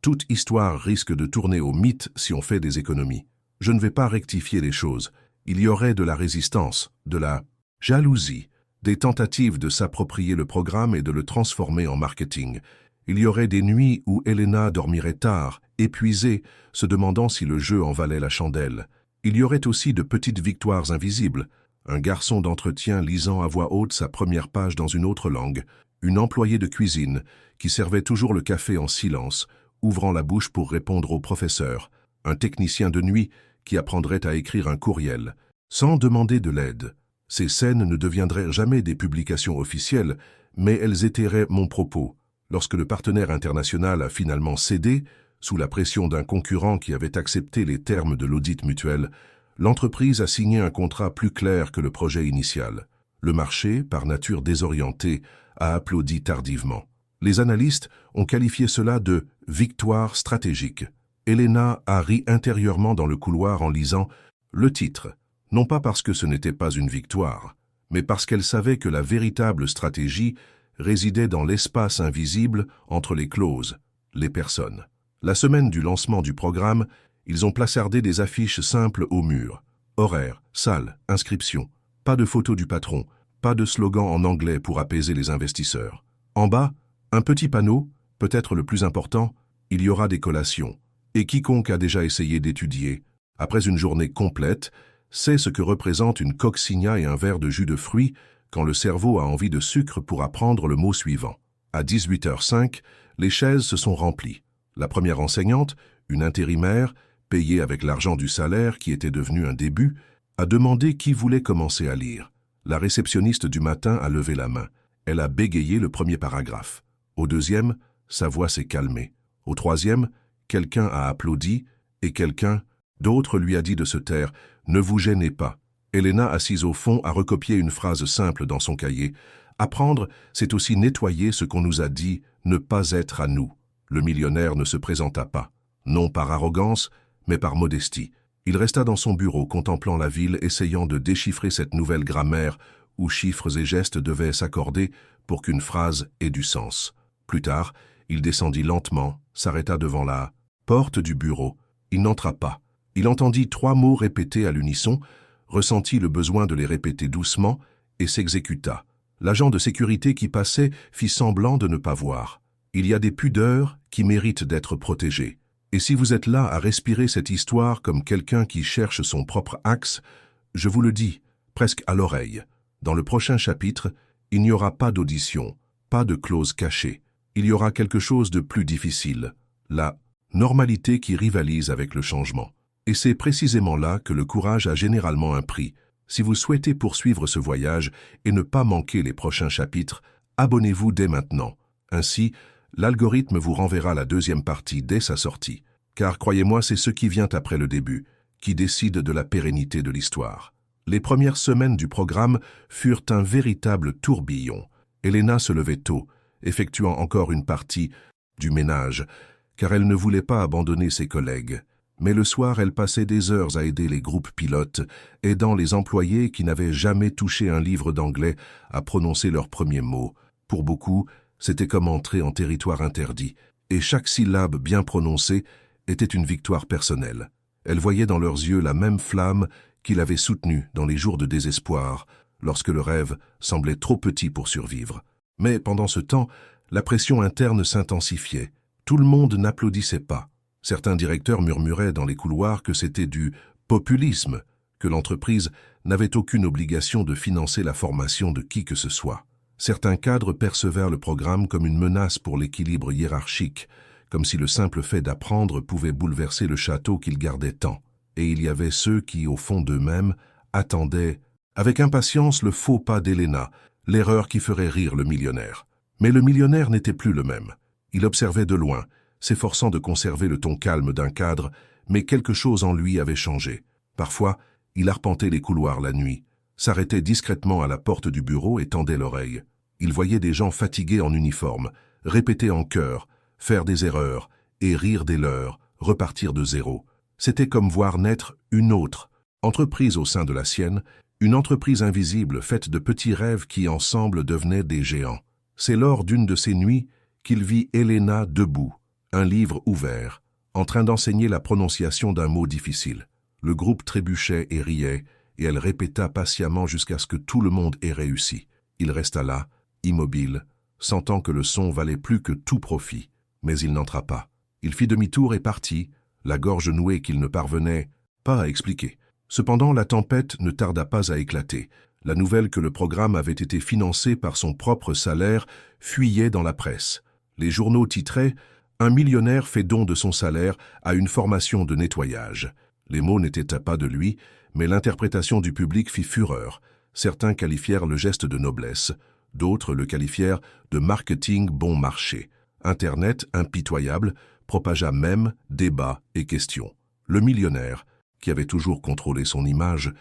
toute histoire risque de tourner au mythe si on fait des économies. Je ne vais pas rectifier les choses. Il y aurait de la résistance, de la jalousie, des tentatives de s'approprier le programme et de le transformer en marketing. Il y aurait des nuits où Elena dormirait tard, épuisée, se demandant si le jeu en valait la chandelle. Il y aurait aussi de petites victoires invisibles. Un garçon d'entretien lisant à voix haute sa première page dans une autre langue, une employée de cuisine qui servait toujours le café en silence, ouvrant la bouche pour répondre au professeur, un technicien de nuit qui apprendrait à écrire un courriel, sans demander de l'aide. Ces scènes ne deviendraient jamais des publications officielles, mais elles étayeraient mon propos. Lorsque le partenaire international a finalement cédé, sous la pression d'un concurrent qui avait accepté les termes de l'audit mutuel, l'entreprise a signé un contrat plus clair que le projet initial. Le marché, par nature désorienté, a applaudi tardivement. Les analystes ont qualifié cela de « victoire stratégique ». Elena a ri intérieurement dans le couloir en lisant le titre, non pas parce que ce n'était pas une victoire, mais parce qu'elle savait que la véritable stratégie résidait dans l'espace invisible entre les clauses, les personnes. La semaine du lancement du programme, ils ont placardé des affiches simples au mur. Horaire, salle, inscription. Pas de photo du patron, pas de slogan en anglais pour apaiser les investisseurs. En bas, un petit panneau, peut-être le plus important, il y aura des collations. Et quiconque a déjà essayé d'étudier, après une journée complète, sait ce que représente une coccinea et un verre de jus de fruits quand le cerveau a envie de sucre pour apprendre le mot suivant. À 18h05, les chaises se sont remplies. La première enseignante, une intérimaire, payée avec l'argent du salaire qui était devenu un début, a demandé qui voulait commencer à lire. La réceptionniste du matin a levé la main. Elle a bégayé le premier paragraphe. Au deuxième, sa voix s'est calmée. Au troisième, quelqu'un a applaudi et quelqu'un d'autre lui a dit de se taire. « Ne vous gênez pas ». Elena, assise au fond, a recopié une phrase simple dans son cahier. « Apprendre, c'est aussi nettoyer ce qu'on nous a dit, ne pas être à nous ». Le millionnaire ne se présenta pas, non par arrogance, mais par modestie. Il resta dans son bureau, contemplant la ville, essayant de déchiffrer cette nouvelle grammaire où chiffres et gestes devaient s'accorder pour qu'une phrase ait du sens. Plus tard, il descendit lentement, s'arrêta devant la porte du bureau. Il n'entra pas. Il entendit 3 mots répétés à l'unisson, ressentit le besoin de les répéter doucement et s'exécuta. L'agent de sécurité qui passait fit semblant de ne pas voir. Il y a des pudeurs qui méritent d'être protégées. Et si vous êtes là à respirer cette histoire comme quelqu'un qui cherche son propre axe, je vous le dis, presque à l'oreille. Dans le prochain chapitre, il n'y aura pas d'audition, pas de clause cachée. Il y aura quelque chose de plus difficile, la normalité qui rivalise avec le changement. Et c'est précisément là que le courage a généralement un prix. Si vous souhaitez poursuivre ce voyage et ne pas manquer les prochains chapitres, abonnez-vous dès maintenant. Ainsi, l'algorithme vous renverra la deuxième partie dès sa sortie. Car croyez-moi, c'est ce qui vient après le début, qui décide de la pérennité de l'histoire. Les premières semaines du programme furent un véritable tourbillon. Elena se levait tôt, effectuant encore une partie du ménage, car elle ne voulait pas abandonner ses collègues. Mais le soir, elle passait des heures à aider les groupes pilotes, aidant les employés qui n'avaient jamais touché un livre d'anglais à prononcer leurs premiers mots. Pour beaucoup, c'était comme entrer en territoire interdit, et chaque syllabe bien prononcée était une victoire personnelle. Elle voyait dans leurs yeux la même flamme qui l'avait soutenue dans les jours de désespoir, lorsque le rêve semblait trop petit pour survivre. Mais pendant ce temps, la pression interne s'intensifiait. Tout le monde n'applaudissait pas. Certains directeurs murmuraient dans les couloirs que c'était du populisme, que l'entreprise n'avait aucune obligation de financer la formation de qui que ce soit. Certains cadres percevèrent le programme comme une menace pour l'équilibre hiérarchique, comme si le simple fait d'apprendre pouvait bouleverser le château qu'ils gardaient tant. Et il y avait ceux qui, au fond d'eux-mêmes, attendaient avec impatience le faux pas d'Elena, l'erreur qui ferait rire le millionnaire. Mais le millionnaire n'était plus le même. Il observait de loin, s'efforçant de conserver le ton calme d'un cadre, mais quelque chose en lui avait changé. Parfois, il arpentait les couloirs la nuit, s'arrêtait discrètement à la porte du bureau et tendait l'oreille. Il voyait des gens fatigués en uniforme, répéter en chœur, faire des erreurs, et rire des leurs, repartir de zéro. C'était comme voir naître une autre entreprise au sein de la sienne, une entreprise invisible faite de petits rêves qui ensemble devenaient des géants. C'est lors d'une de ces nuits qu'il vit Elena debout, un livre ouvert, en train d'enseigner la prononciation d'un mot difficile. Le groupe trébuchait et riait, et elle répéta patiemment jusqu'à ce que tout le monde ait réussi. Il resta là, immobile, sentant que le son valait plus que tout profit. Mais il n'entra pas. Il fit demi-tour et partit, la gorge nouée qu'il ne parvenait pas à expliquer. Cependant, la tempête ne tarda pas à éclater. La nouvelle que le programme avait été financé par son propre salaire fuyait dans la presse. Les journaux titraient « Un millionnaire fait don de son salaire à une formation de nettoyage ». Les mots n'étaient pas de lui, mais l'interprétation du public fit fureur. Certains qualifièrent le geste de noblesse, d'autres le qualifièrent de marketing bon marché. Internet, impitoyable, propagea même débats et questions. Le millionnaire, qui avait toujours contrôlé son image,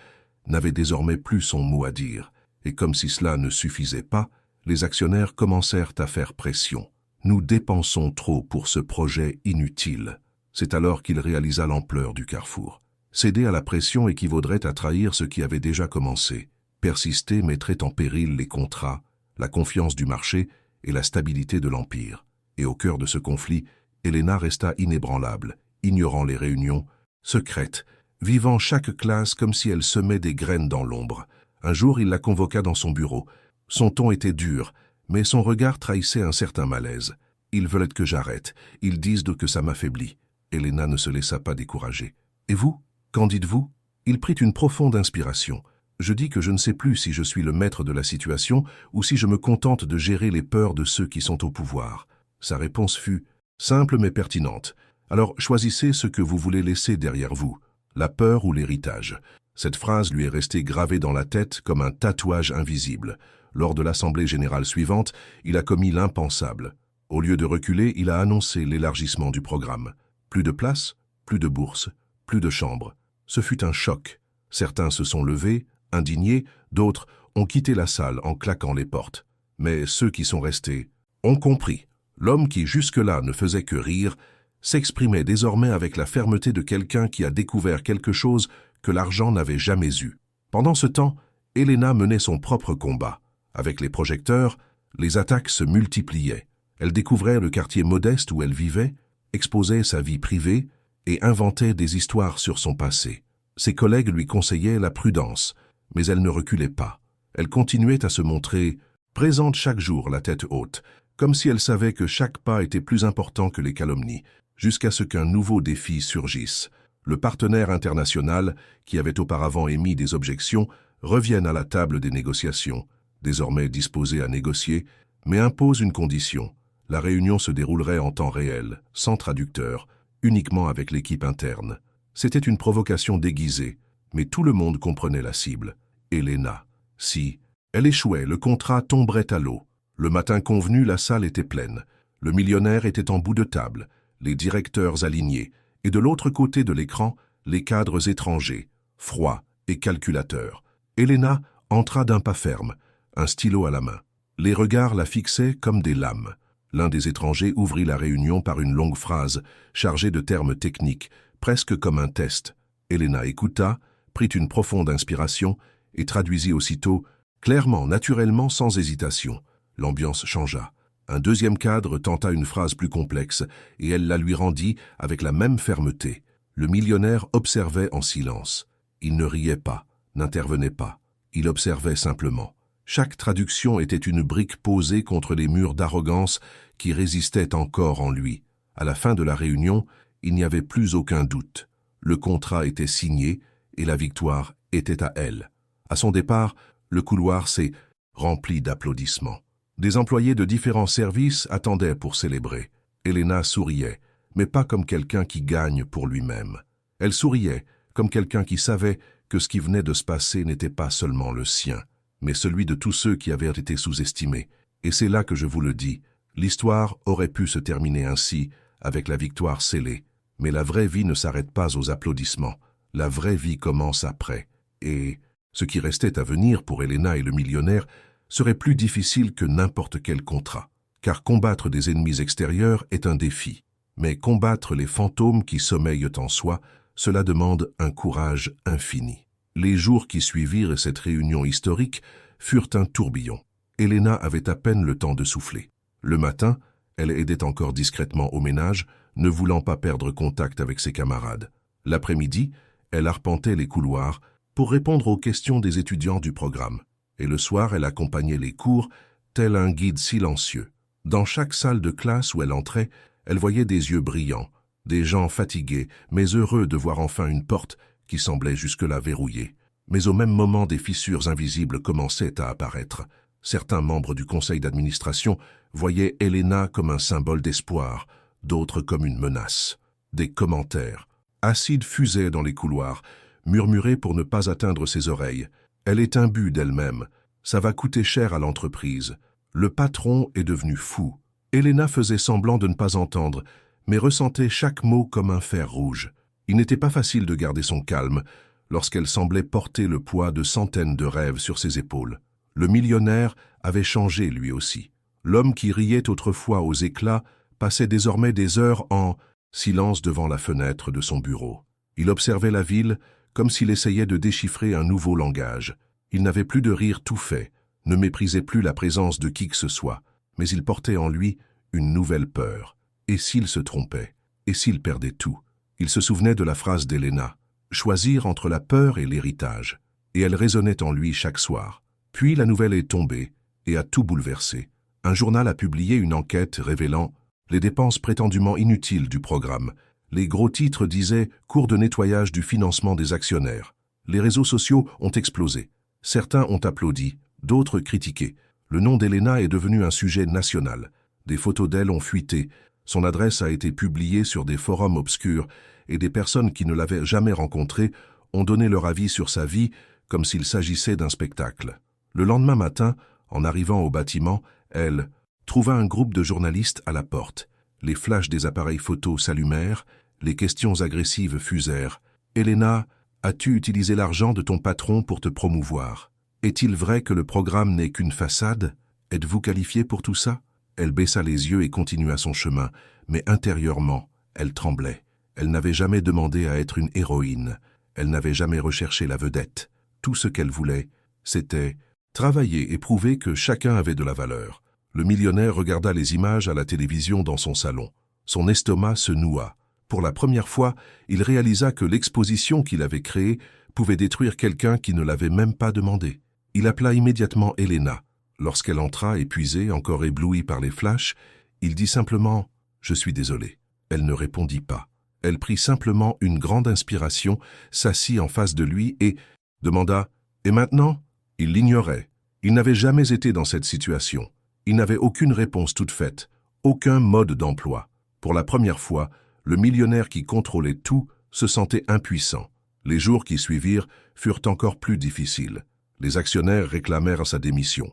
n'avait désormais plus son mot à dire. Et comme si cela ne suffisait pas, les actionnaires commencèrent à faire pression. « Nous dépensons trop pour ce projet inutile ». C'est alors qu'il réalisa l'ampleur du carrefour. Céder à la pression équivaudrait à trahir ce qui avait déjà commencé. Persister mettrait en péril les contrats, la confiance du marché et la stabilité de l'empire. Et au cœur de ce conflit, Elena resta inébranlable, ignorant les réunions, secrète, vivant chaque classe comme si elle semait des graines dans l'ombre. Un jour, il la convoqua dans son bureau. Son ton était dur, mais son regard trahissait un certain malaise. « Ils veulent que j'arrête. Ils disent que ça m'affaiblit. » Elena ne se laissa pas décourager. « Et vous, qu'en dites-vous » Il prit une profonde inspiration. « Je dis que je ne sais plus si je suis le maître de la situation ou si je me contente de gérer les peurs de ceux qui sont au pouvoir. » Sa réponse fut simple mais pertinente. « Alors choisissez ce que vous voulez laisser derrière vous, la peur ou l'héritage. » Cette phrase lui est restée gravée dans la tête comme un tatouage invisible. Lors de l'assemblée générale suivante, il a commis l'impensable. Au lieu de reculer, il a annoncé l'élargissement du programme. Plus de place, plus de bourse, plus de chambres. Ce fut un choc. Certains se sont levés, indignés, d'autres ont quitté la salle en claquant les portes. Mais ceux qui sont restés ont compris. L'homme qui jusque-là ne faisait que rire s'exprimait désormais avec la fermeté de quelqu'un qui a découvert quelque chose que l'argent n'avait jamais eu. Pendant ce temps, Elena menait son propre combat. Avec les projecteurs, les attaques se multipliaient. Elle découvrait le quartier modeste où elle vivait, exposait sa vie privée et inventait des histoires sur son passé. Ses collègues lui conseillaient la prudence, mais elle ne reculait pas. Elle continuait à se montrer présente chaque jour, la tête haute, comme si elle savait que chaque pas était plus important que les calomnies, jusqu'à ce qu'un nouveau défi surgisse. Le partenaire international, qui avait auparavant émis des objections, revienne à la table des négociations, désormais disposé à négocier, mais impose une condition. La réunion se déroulerait en temps réel, sans traducteur, uniquement avec l'équipe interne. C'était une provocation déguisée, mais tout le monde comprenait la cible. Elena. Si elle échouait, le contrat tomberait à l'eau. Le matin convenu, la salle était pleine. Le millionnaire était en bout de table, les directeurs alignés, et de l'autre côté de l'écran, les cadres étrangers, froids et calculateurs. Elena entra d'un pas ferme, un stylo à la main. Les regards la fixaient comme des lames. L'un des étrangers ouvrit la réunion par une longue phrase, chargée de termes techniques, presque comme un test. Elena écouta, prit une profonde inspiration et traduisit aussitôt, clairement, naturellement, sans hésitation. L'ambiance changea. Un deuxième cadre tenta une phrase plus complexe, et elle la lui rendit avec la même fermeté. Le millionnaire observait en silence. Il ne riait pas, n'intervenait pas. Il observait simplement. Chaque traduction était une brique posée contre les murs d'arrogance qui résistaient encore en lui. À la fin de la réunion, il n'y avait plus aucun doute. Le contrat était signé et la victoire était à elle. À son départ, le couloir s'est rempli d'applaudissements. Des employés de différents services attendaient pour célébrer. Elena souriait, mais pas comme quelqu'un qui gagne pour lui-même. Elle souriait comme quelqu'un qui savait que ce qui venait de se passer n'était pas seulement le sien, mais celui de tous ceux qui avaient été sous-estimés. Et c'est là que je vous le dis, l'histoire aurait pu se terminer ainsi, avec la victoire scellée. Mais la vraie vie ne s'arrête pas aux applaudissements. La vraie vie commence après. Et ce qui restait à venir pour Elena et le millionnaire serait plus difficile que n'importe quel contrat. Car combattre des ennemis extérieurs est un défi. Mais combattre les fantômes qui sommeillent en soi, cela demande un courage infini. Les jours qui suivirent cette réunion historique furent un tourbillon. Elena avait à peine le temps de souffler. Le matin, elle aidait encore discrètement au ménage, ne voulant pas perdre contact avec ses camarades. L'après-midi, elle arpentait les couloirs pour répondre aux questions des étudiants du programme. Et le soir, elle accompagnait les cours, tel un guide silencieux. Dans chaque salle de classe où elle entrait, elle voyait des yeux brillants, des gens fatigués, mais heureux de voir enfin une porte qui semblait jusque-là verrouillée. Mais au même moment, des fissures invisibles commençaient à apparaître. Certains membres du conseil d'administration voyaient Elena comme un symbole d'espoir, d'autres comme une menace. Des commentaires acides fusaient dans les couloirs, murmurés pour ne pas atteindre ses oreilles. Elle est imbue d'elle-même. Ça va coûter cher à l'entreprise. Le patron est devenu fou. Elena faisait semblant de ne pas entendre, mais ressentait chaque mot comme un fer rouge. Il n'était pas facile de garder son calme lorsqu'elle semblait porter le poids de centaines de rêves sur ses épaules. Le millionnaire avait changé lui aussi. L'homme qui riait autrefois aux éclats passait désormais des heures en silence devant la fenêtre de son bureau. Il observait la ville comme s'il essayait de déchiffrer un nouveau langage. Il n'avait plus de rire tout fait, ne méprisait plus la présence de qui que ce soit, mais il portait en lui une nouvelle peur. Et s'il se trompait? Et s'il perdait tout? Il se souvenait de la phrase d'Elena, « Choisir entre la peur et l'héritage », et elle résonnait en lui chaque soir. Puis la nouvelle est tombée et a tout bouleversé. Un journal a publié une enquête révélant les dépenses prétendument inutiles du programme. Les gros titres disaient « Cours de nettoyage du financement des actionnaires ». Les réseaux sociaux ont explosé. Certains ont applaudi, d'autres critiqué. Le nom d'Elena est devenu un sujet national. Des photos d'elle ont fuité. Son adresse a été publiée sur des forums obscurs et des personnes qui ne l'avaient jamais rencontrée ont donné leur avis sur sa vie comme s'il s'agissait d'un spectacle. Le lendemain matin, en arrivant au bâtiment, elle trouva un groupe de journalistes à la porte. Les flashs des appareils photos s'allumèrent, les questions agressives fusèrent. « Elena, as-tu utilisé l'argent de ton patron pour te promouvoir? Est-il vrai que le programme n'est qu'une façade? Êtes-vous qualifié pour tout ça ?» Elle baissa les yeux et continua son chemin, mais intérieurement, elle tremblait. Elle n'avait jamais demandé à être une héroïne. Elle n'avait jamais recherché la vedette. Tout ce qu'elle voulait, c'était travailler et prouver que chacun avait de la valeur. Le millionnaire regarda les images à la télévision dans son salon. Son estomac se noua. Pour la première fois, il réalisa que l'exposition qu'il avait créée pouvait détruire quelqu'un qui ne l'avait même pas demandé. Il appela immédiatement Elena. Lorsqu'elle entra, épuisée, encore éblouie par les flashs, il dit simplement « Je suis désolé ». Elle ne répondit pas. Elle prit simplement une grande inspiration, s'assit en face de lui et demanda « Et maintenant ?» Il l'ignorait. Il n'avait jamais été dans cette situation. Il n'avait aucune réponse toute faite, aucun mode d'emploi. Pour la première fois, le millionnaire qui contrôlait tout se sentait impuissant. Les jours qui suivirent furent encore plus difficiles. Les actionnaires réclamèrent sa démission.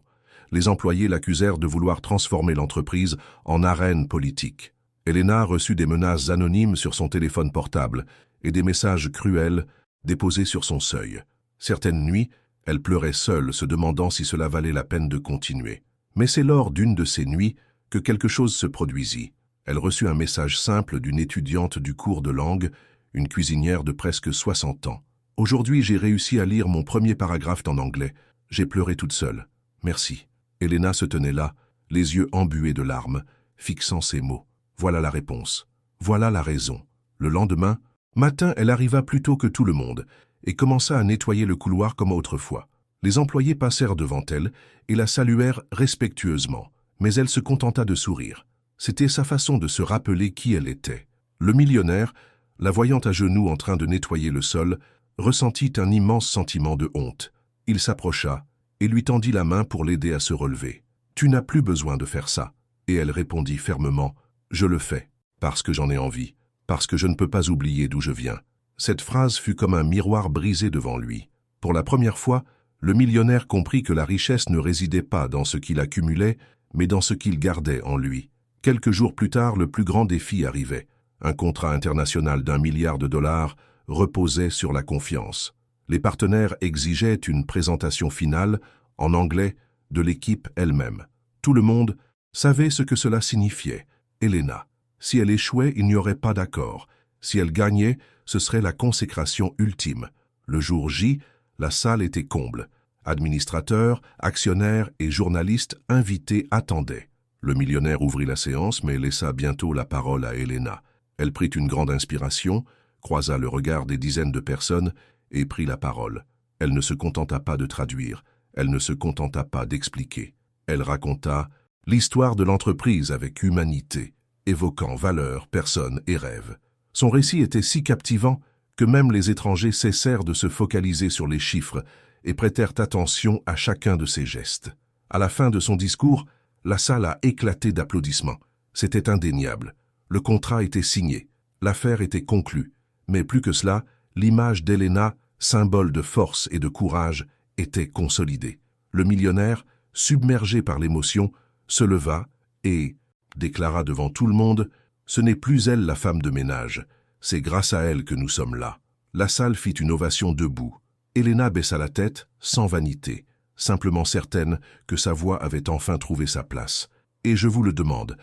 Les employés l'accusèrent de vouloir transformer l'entreprise en arène politique. Elena reçut des menaces anonymes sur son téléphone portable et des messages cruels déposés sur son seuil. Certaines nuits, elle pleurait seule, se demandant si cela valait la peine de continuer. Mais c'est lors d'une de ces nuits que quelque chose se produisit. Elle reçut un message simple d'une étudiante du cours de langue, une cuisinière de presque 60 ans. « Aujourd'hui, j'ai réussi à lire mon premier paragraphe en anglais. J'ai pleuré toute seule. Merci. » Elena se tenait là, les yeux embués de larmes, fixant ces mots. Voilà la réponse. Voilà la raison. Le lendemain matin, elle arriva plus tôt que tout le monde et commença à nettoyer le couloir comme autrefois. Les employés passèrent devant elle et la saluèrent respectueusement, mais elle se contenta de sourire. C'était sa façon de se rappeler qui elle était. Le millionnaire, la voyant à genoux en train de nettoyer le sol, ressentit un immense sentiment de honte. Il s'approcha et lui tendit la main pour l'aider à se relever. « Tu n'as plus besoin de faire ça. » Et elle répondit fermement, « Je le fais, parce que j'en ai envie, parce que je ne peux pas oublier d'où je viens. » Cette phrase fut comme un miroir brisé devant lui. Pour la première fois, le millionnaire comprit que la richesse ne résidait pas dans ce qu'il accumulait, mais dans ce qu'il gardait en lui. Quelques jours plus tard, le plus grand défi arrivait. Un contrat international d'1 milliard de dollars reposait sur la confiance. Les partenaires exigeaient une présentation finale, en anglais, de l'équipe elle-même. Tout le monde savait ce que cela signifiait. Elena. Si elle échouait, il n'y aurait pas d'accord. Si elle gagnait, ce serait la consécration ultime. Le jour J, la salle était comble. Administrateurs, actionnaires et journalistes invités attendaient. Le millionnaire ouvrit la séance, mais laissa bientôt la parole à Elena. Elle prit une grande inspiration, croisa le regard des dizaines de personnes et prit la parole. Elle ne se contenta pas de traduire, elle ne se contenta pas d'expliquer. Elle raconta l'histoire de l'entreprise avec humanité, évoquant valeurs, personnes et rêves. Son récit était si captivant que même les étrangers cessèrent de se focaliser sur les chiffres et prêtèrent attention à chacun de ses gestes. À la fin de son discours, la salle a éclaté d'applaudissements. C'était indéniable. Le contrat était signé, l'affaire était conclue. Mais plus que cela, l'image d'Elena, symbole de force et de courage, était consolidée. Le millionnaire, submergé par l'émotion, se leva et déclara devant tout le monde « Ce n'est plus elle la femme de ménage, c'est grâce à elle que nous sommes là ». La salle fit une ovation debout. Elena baissa la tête, sans vanité, simplement certaine que sa voix avait enfin trouvé sa place. Et je vous le demande,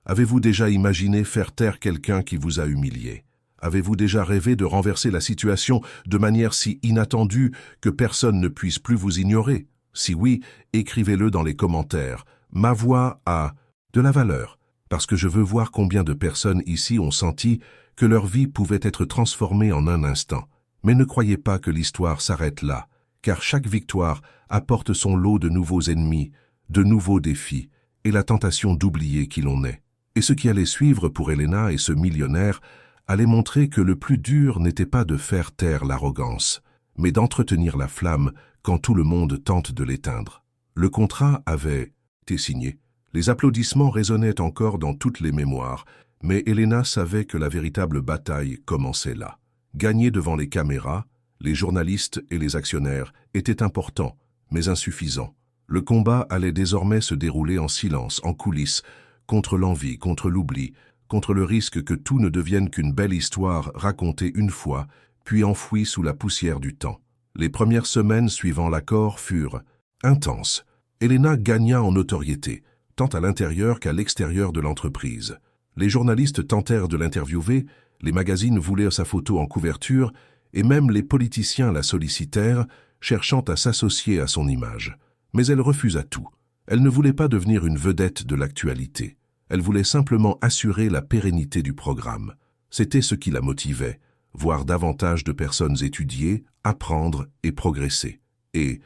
avez-vous déjà imaginé faire taire quelqu'un qui vous a humilié? Avez-vous déjà rêvé de renverser la situation de manière si inattendue que personne ne puisse plus vous ignorer? Si oui, écrivez-le dans les commentaires. Ma voix a de la valeur, parce que je veux voir combien de personnes ici ont senti que leur vie pouvait être transformée en un instant. Mais ne croyez pas que l'histoire s'arrête là, car chaque victoire apporte son lot de nouveaux ennemis, de nouveaux défis, et la tentation d'oublier qui l'on est. Et ce qui allait suivre pour Elena et ce millionnaire allait montrer que le plus dur n'était pas de faire taire l'arrogance, mais d'entretenir la flamme quand tout le monde tente de l'éteindre. Le contrat avait été signé. Les applaudissements résonnaient encore dans toutes les mémoires, mais Elena savait que la véritable bataille commençait là. Gagner devant les caméras, les journalistes et les actionnaires était important, mais insuffisant. Le combat allait désormais se dérouler en silence, en coulisses, contre l'envie, contre l'oubli, contre le risque que tout ne devienne qu'une belle histoire racontée une fois, puis enfouie sous la poussière du temps. Les premières semaines suivant l'accord furent intenses. Elena gagna en notoriété, tant à l'intérieur qu'à l'extérieur de l'entreprise. Les journalistes tentèrent de l'interviewer, les magazines voulaient sa photo en couverture, et même les politiciens la sollicitèrent, cherchant à s'associer à son image. Mais elle refusa tout. Elle ne voulait pas devenir une vedette de l'actualité. Elle voulait simplement assurer la pérennité du programme. C'était ce qui la motivait, voir davantage de personnes étudier, apprendre et progresser. Et,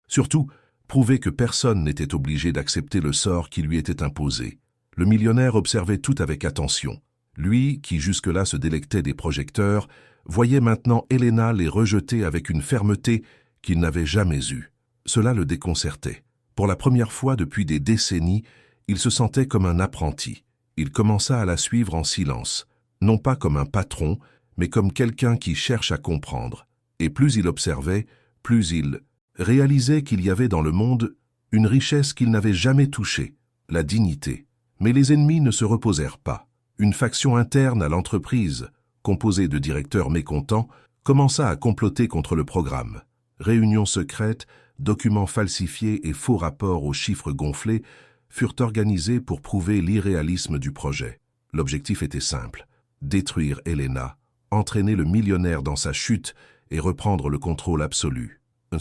surtout, prouver que personne n'était obligé d'accepter le sort qui lui était imposé. Le millionnaire observait tout avec attention. Lui, qui jusque-là se délectait des projecteurs, voyait maintenant Elena les rejeter avec une fermeté qu'il n'avait jamais eue. Cela le déconcertait. Pour la première fois depuis des décennies, il se sentait comme un apprenti. Il commença à la suivre en silence, non pas comme un patron, mais comme quelqu'un qui cherche à comprendre. Et plus il observait, plus il réalisait qu'il y avait dans le monde une richesse qu'il n'avait jamais touchée, la dignité. Mais les ennemis ne se reposèrent pas. Une faction interne à l'entreprise, composée de directeurs mécontents, commença à comploter contre le programme. Réunions secrètes, documents falsifiés et faux rapports aux chiffres gonflés furent organisés pour prouver l'irréalisme du projet. L'objectif était simple, détruire Elena, entraîner le millionnaire dans sa chute et reprendre le contrôle absolu. Un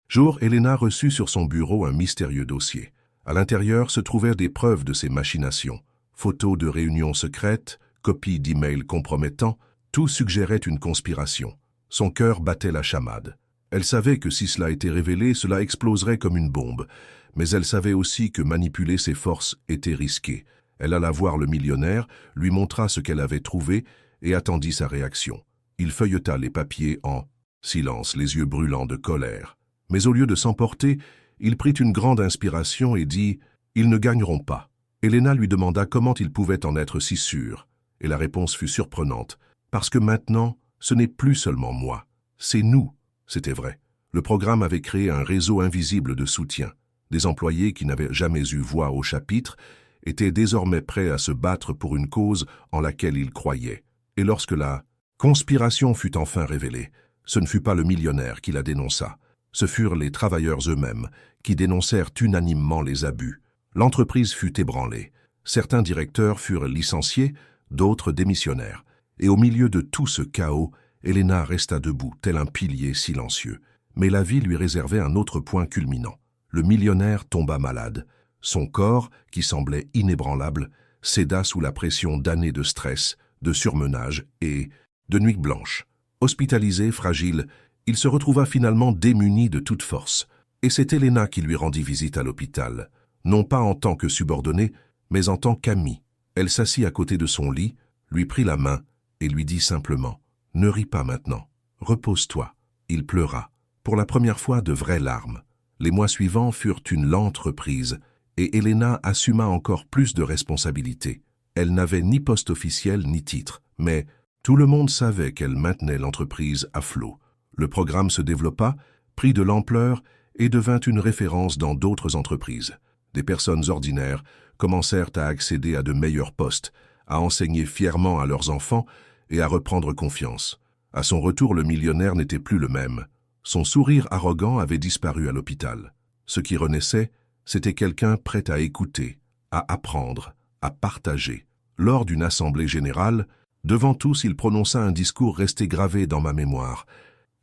jour, Elena reçut sur son bureau un mystérieux dossier. À l'intérieur se trouvèrent des preuves de ses machinations. Photos de réunions secrètes, copies d'emails compromettants, tout suggérait une conspiration. Son cœur battait la chamade. Elle savait que si cela était révélé, cela exploserait comme une bombe. Mais elle savait aussi que manipuler ses forces était risqué. Elle alla voir le millionnaire, lui montra ce qu'elle avait trouvé et attendit sa réaction. Il feuilleta les papiers en silence, les yeux brûlants de colère. Mais au lieu de s'emporter, il prit une grande inspiration et dit « Ils ne gagneront pas ». Elena lui demanda comment il pouvait en être si sûr. Et la réponse fut surprenante. « Parce que maintenant, ce n'est plus seulement moi, c'est nous ». C'était vrai. Le programme avait créé un réseau invisible de soutien, des employés qui n'avaient jamais eu voix au chapitre était désormais prêt à se battre pour une cause en laquelle il croyait. Et lorsque la conspiration fut enfin révélée, ce ne fut pas le millionnaire qui la dénonça, ce furent les travailleurs eux-mêmes qui dénoncèrent unanimement les abus. L'entreprise fut ébranlée. Certains directeurs furent licenciés, d'autres démissionnèrent. Et au milieu de tout ce chaos, Elena resta debout, tel un pilier silencieux. Mais la vie lui réservait un autre point culminant. Le millionnaire tomba malade. Son corps, qui semblait inébranlable, céda sous la pression d'années de stress, de surmenage et de nuits blanches. Hospitalisé, fragile, il se retrouva finalement démuni de toute force. Et c'est Elena qui lui rendit visite à l'hôpital, non pas en tant que subordonnée, mais en tant qu'amie. Elle s'assit à côté de son lit, lui prit la main et lui dit simplement « Ne ris pas maintenant, repose-toi ». Il pleura, pour la première fois de vraies larmes. Les mois suivants furent une lente reprise, et Elena assuma encore plus de responsabilités. Elle n'avait ni poste officiel ni titre, mais tout le monde savait qu'elle maintenait l'entreprise à flot. Le programme se développa, prit de l'ampleur et devint une référence dans d'autres entreprises. Des personnes ordinaires commencèrent à accéder à de meilleurs postes, à enseigner fièrement à leurs enfants et à reprendre confiance. À son retour, le millionnaire n'était plus le même. Son sourire arrogant avait disparu à l'hôpital. Ce qui renaissait, c'était quelqu'un prêt à écouter, à apprendre, à partager. Lors d'une assemblée générale, devant tous, il prononça un discours resté gravé dans ma mémoire.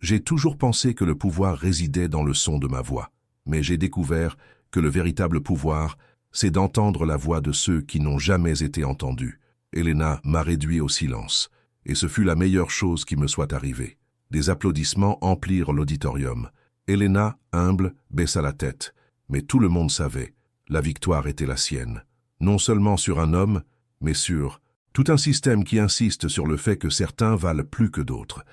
J'ai toujours pensé que le pouvoir résidait dans le son de ma voix, mais j'ai découvert que le véritable pouvoir, c'est d'entendre la voix de ceux qui n'ont jamais été entendus. Elena m'a réduit au silence, et ce fut la meilleure chose qui me soit arrivée. Des applaudissements emplirent l'auditorium. Elena, humble, baissa la tête, mais tout le monde savait, la victoire était la sienne. Non seulement sur un homme, mais sur tout un système qui insiste sur le fait que certains valent plus que d'autres.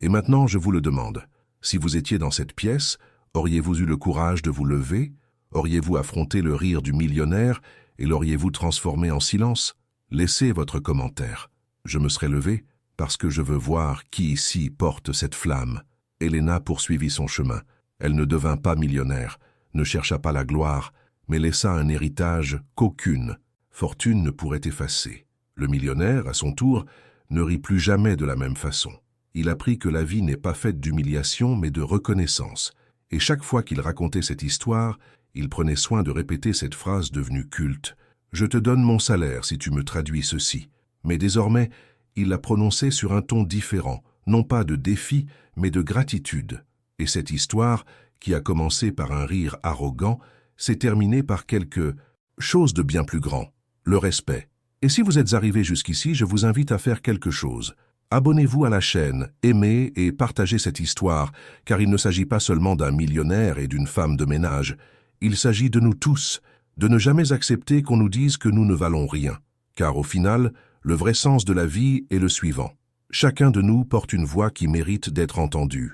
Et maintenant, je vous le demande, si vous étiez dans cette pièce, auriez-vous eu le courage de vous lever? Auriez-vous affronté le rire du millionnaire et l'auriez-vous transformé en silence? Laissez votre commentaire. Je me serais levé parce que je veux voir qui ici porte cette flamme. Elena poursuivit son chemin. Elle ne devint pas millionnaire, ne chercha pas la gloire, mais laissa un héritage qu'aucune fortune ne pourrait effacer. Le millionnaire, à son tour, ne rit plus jamais de la même façon. Il apprit que la vie n'est pas faite d'humiliation mais de reconnaissance. Et chaque fois qu'il racontait cette histoire, il prenait soin de répéter cette phrase devenue culte. « Je te donne mon salaire si tu me traduis ceci ». Mais désormais, il la prononçait sur un ton différent, non pas de défi, mais de gratitude. Et cette histoire, qui a commencé par un rire arrogant, s'est terminée par quelque chose de bien plus grand, le respect. Et si vous êtes arrivé jusqu'ici, je vous invite à faire quelque chose. Abonnez-vous à la chaîne, aimez et partagez cette histoire, car il ne s'agit pas seulement d'un millionnaire et d'une femme de ménage. Il s'agit de nous tous, de ne jamais accepter qu'on nous dise que nous ne valons rien. Car au final, le vrai sens de la vie est le suivant. Chacun de nous porte une voix qui mérite d'être entendue.